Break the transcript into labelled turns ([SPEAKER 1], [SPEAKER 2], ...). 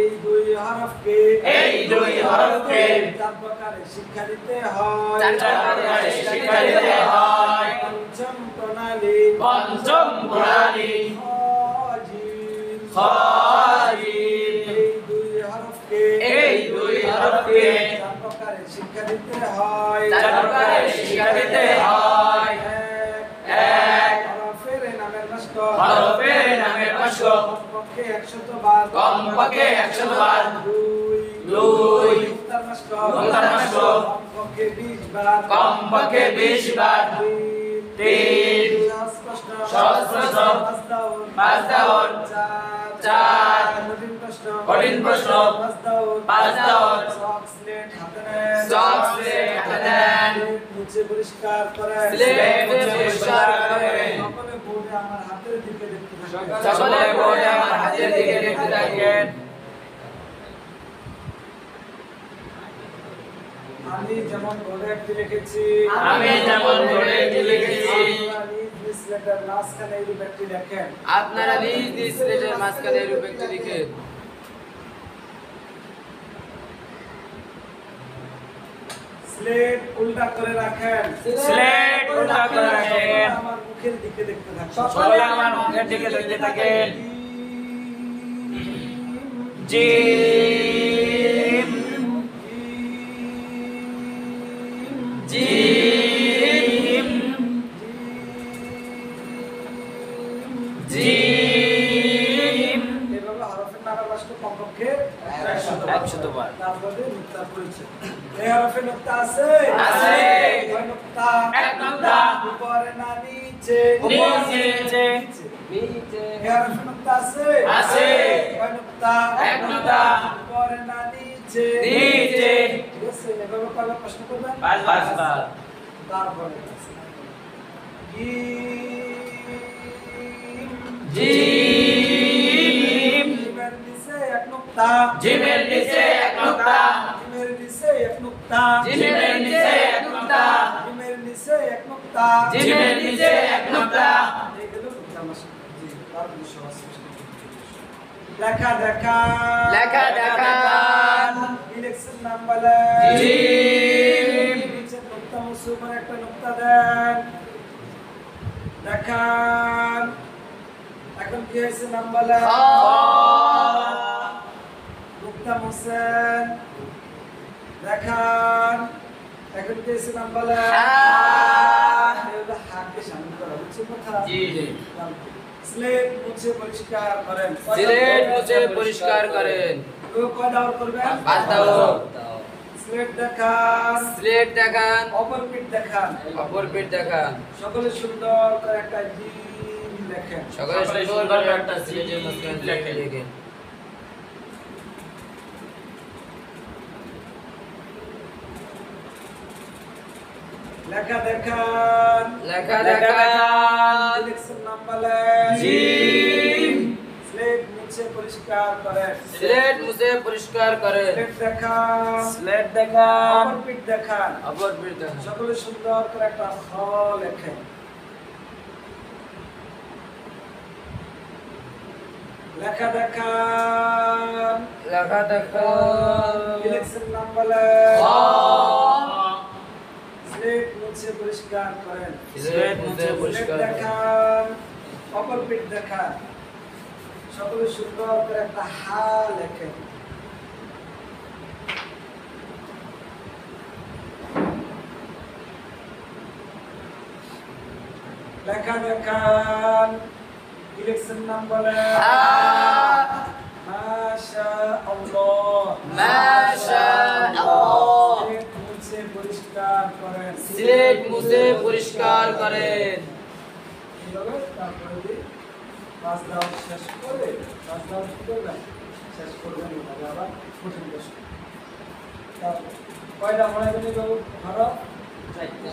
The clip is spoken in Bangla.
[SPEAKER 1] এই দুই হরফকে চার প্রকারে শিক্ষা দিতে হয় পঞ্চম প্রণালী এই দুই হরফকে চার প্রকারে শিক্ষা দিতে হয় এক হরফের নামের মাস্ক কমপক্ষে 100 বার দুই নুক্তার মাস্ক কমপক্ষে 20 বার তিন সহজ প্রশ্ন পাঁচ দাওন চার কঠিন প্রশ্ন পাঁচ দাওন স্লেট হাতে নেন মুছে পরিষ্কার করেন সকলে বোর্ডে আমার হাতের দিকে দেখতে থাকেন আমি যেমন বোর্ডে একটি লিখেছি আপনারা নিজ নিজ স্লেটের মাঝখানে এই রূপ একটি লিখেন স্লেট উল্টা করে রাখেন আমার মুখের দিকে দেখতে থাকেন সকলে আমার মুখের দিকে দেখতে থাকেন জিম জিম জিম এভাবে হরফের নামের বাক্য কমপক্ষে 100 বার তারপরে নুক্তা পরিচয় এই হরফে নুক্তা আছে কয় নুক্তা এক নুক্তা উপরে না নিচে এই হরফে নুক্তা আছে কয় নুক্তা এক নুক্তা উপরে না নিচে ঠিক আছে এভাবে কয়বার প্রশ্ন করবেন 5 বার তারপরে জিমের নিচে এক নুক্তা জিমের নিচে এক নুক্তা লেখা দেখান ইলেকশন নাম বলেন নিচে নুক্তা মুছে উপরে একটা নুক্তা দেন দেখান এখন কি হয়েছে নাম বলেন নুক্তা মুছেন দেখান এখন কি হয়েছে নাম বলেন হাকে শামিল করা হচ্ছে কথা স্লেট মুছে পরিষ্কার করেন তো কয় দাও করবেন 5 দাও স্লেট দেখান অপর পিঠ দেখান সকলে সুন্দর করে একটা জিম লেখেন স্লেটের মাঝখানে লেখেন লেখা দেখান ইলেকশন নাম বলেন স্লেট মুছে পরিষ্কার করেন স্লেট দেখান অপর পিঠ দেখান সকলে সুন্দর করে একটা খ লেখেন লেখা দেখান ইলেকশন নাম বলেন স্লেট মুছে পরিষ্কার করেন দেখান অপর পিঠ দেখান সকলে সুন্দর করে একটা হা লেখেন লেখা দেখান ইলেকশন নাম বলেন মাশাআল্লাহ স্লেট মুছে পরিষ্কার করেন এইভাবে তারপরে দিয়ে 5 দাও শেষ করবেন এইভাবে আবার কঠিন প্রশ্ন তারপর কয়টা মনে করি বাবু হরফ 4টা